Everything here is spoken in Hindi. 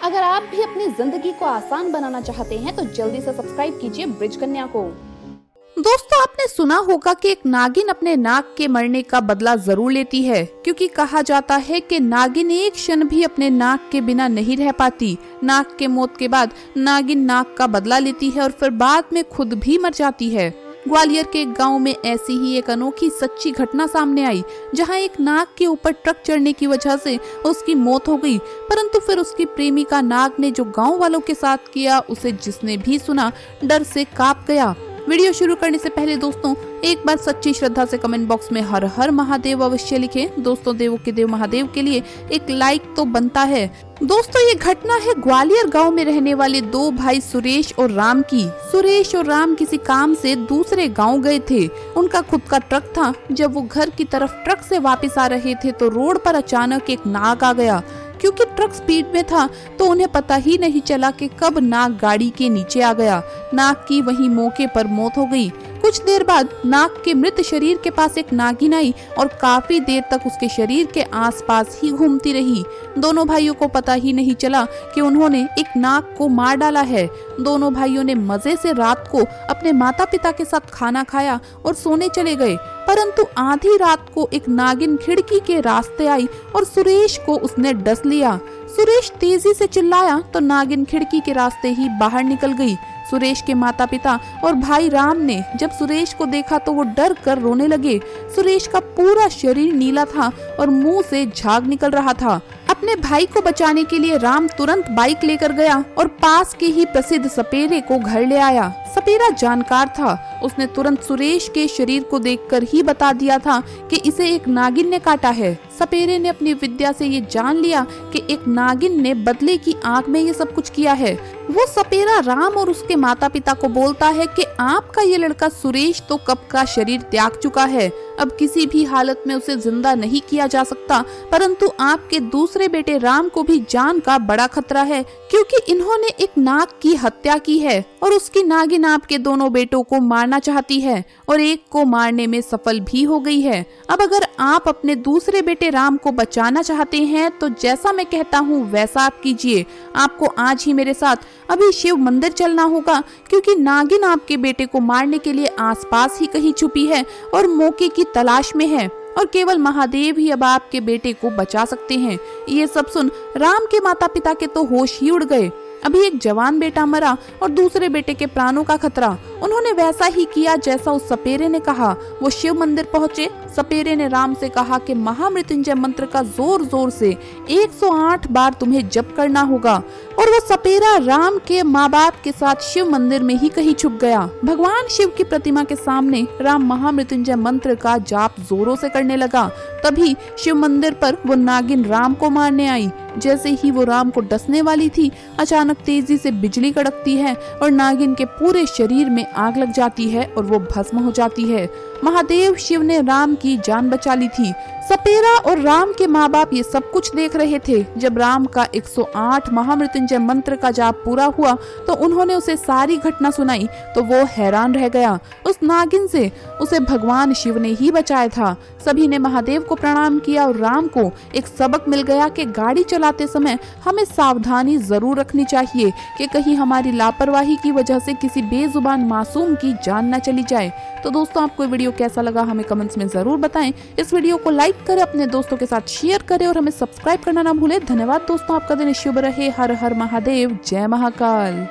अगर आप भी अपनी जिंदगी को आसान बनाना चाहते हैं तो जल्दी से सब्सक्राइब कीजिए ब्रिज कन्या को। दोस्तों, आपने सुना होगा कि एक नागिन अपने नाग के मरने का बदला जरूर लेती है, क्योंकि कहा जाता है कि नागिन एक क्षण भी अपने नाग के बिना नहीं रह पाती। नाग के मौत के बाद नागिन नाग का बदला लेती है और फिर बाद में खुद भी मर जाती है। ग्वालियर के एक गांव में ऐसी ही एक अनोखी सच्ची घटना सामने आई, जहां एक नाग के ऊपर ट्रक चढ़ने की वजह से उसकी मौत हो गई। परंतु फिर उसकी प्रेमिका नाग ने जो गांव वालों के साथ किया, उसे जिसने भी सुना डर से कांप गया। वीडियो शुरू करने से पहले दोस्तों, एक बार सच्ची श्रद्धा से कमेंट बॉक्स में हर हर महादेव अवश्य लिखें। दोस्तों, देवों के देव महादेव के लिए एक लाइक तो बनता है। दोस्तों, ये घटना है ग्वालियर गांव में रहने वाले दो भाई सुरेश और राम की। सुरेश और राम किसी काम से दूसरे गांव गए थे। उनका खुद का ट्रक था। जब वो घर की तरफ ट्रक से वापस आ रहे थे तो रोड पर अचानक एक नाग आ गया। क्योंकि ट्रक स्पीड में था तो उन्हें पता ही नहीं चला कि कब नाग गाड़ी के नीचे आ गया। नाग की वहीं मौके पर मौत हो गई। कुछ देर बाद नाग के मृत शरीर के पास एक नागिन आई और काफी देर तक उसके शरीर के आसपास ही घूमती रही। दोनों भाइयों को पता ही नहीं चला कि उन्होंने एक नाग को मार डाला है। दोनों भाइयों ने मजे से रात को अपने माता पिता के साथ खाना खाया और सोने चले गए। परंतु आधी रात को एक नागिन खिड़की के रास्ते आई और सुरेश को उसने डस लिया। सुरेश तेजी से चिल्लाया तो नागिन खिड़की के रास्ते ही बाहर निकल गई। सुरेश के माता पिता और भाई राम ने जब सुरेश को देखा तो वो डर कर रोने लगे। सुरेश का पूरा शरीर नीला था और मुंह से झाग निकल रहा था। अपने भाई को बचाने के लिए राम तुरंत बाइक लेकर गया और पास के ही प्रसिद्ध सपेरे को घर ले आया। सपेरा जानकार था। उसने तुरंत सुरेश के शरीर को देखकर ही बता दिया था कि इसे एक नागिन ने काटा है। सपेरे ने अपनी विद्या से ये जान लिया कि एक नागिन ने बदले की आंख में ये सब कुछ किया है। वो सपेरा राम और उसके माता पिता को बोलता है कि आपका ये लड़का सुरेश तो कब का शरीर त्याग चुका है, अब किसी भी हालत में उसे जिंदा नहीं किया जा सकता। परंतु आपके दूसरे बेटे राम को भी जान का बड़ा खतरा है, क्योंकि इन्होंने एक नाग की हत्या की है और उसकी नागिन आपके दोनों बेटों को मारना चाहती है और एक को मारने में सफल भी हो गई है। अब अगर आप अपने दूसरे बेटे राम को बचाना चाहते हैं तो जैसा मैं कहता हूँ वैसा आप कीजिए। आपको आज ही मेरे साथ अभी शिव मंदिर चलना होगा, क्योंकि नागिन आपके बेटे को मारने के लिए आसपास ही कहीं छुपी है और मौके की तलाश में है और केवल महादेव ही अब आपके बेटे को बचा सकते हैं। ये सब सुन राम के माता पिता के तो होश ही उड़ गए। अभी एक जवान बेटा मरा और दूसरे बेटे के प्राणों का खतरा। उन्होंने वैसा ही किया जैसा उस सपेरे ने कहा। वो शिव मंदिर पहुंचे। सपेरे ने राम से कहा कि महामृत्युंजय मंत्र का जोर जोर से 108 बार तुम्हें जप करना होगा। और वो सपेरा राम के माँ बाप के साथ शिव मंदिर में ही कहीं छुप गया। भगवान शिव की प्रतिमा के सामने राम महामृत्युंजय मंत्र का जाप जोरों से करने लगा। तभी शिव मंदिर पर वो नागिन राम को मारने आई। जैसे ही वो राम को डसने वाली थी, अचानक तेजी से बिजली कड़कती है और नागिन के पूरे शरीर में आग लग जाती है और वो भस्म हो जाती है। महादेव शिव ने राम की जान बचा ली थी। सपेरा और राम के माँ बाप ये सब कुछ देख रहे थे। जब राम का 108 महामृत्युंजय मंत्र का जाप पूरा हुआ तो उन्होंने उसे सारी घटना सुनाई तो वो हैरान रह गया। उस नागिन से उसे भगवान शिव ने ही बचाया था। सभी ने महादेव को प्रणाम किया और राम को एक सबक मिल गया कि गाड़ी चलाते समय हमें सावधानी जरूर रखनी चाहिए कि कहीं हमारी लापरवाही की वजह से किसी बेजुबान मासूम की जान न चली जाए। तो दोस्तों, आपको वीडियो कैसा लगा हमें कमेंट्स में जरूर बताएं। इस वीडियो को लाइक करें, अपने दोस्तों के साथ शेयर करें और हमें सब्सक्राइब करना ना भूलें। धन्यवाद दोस्तों, आपका दिन शुभ रहे। हर हर महादेव, जय महाकाल।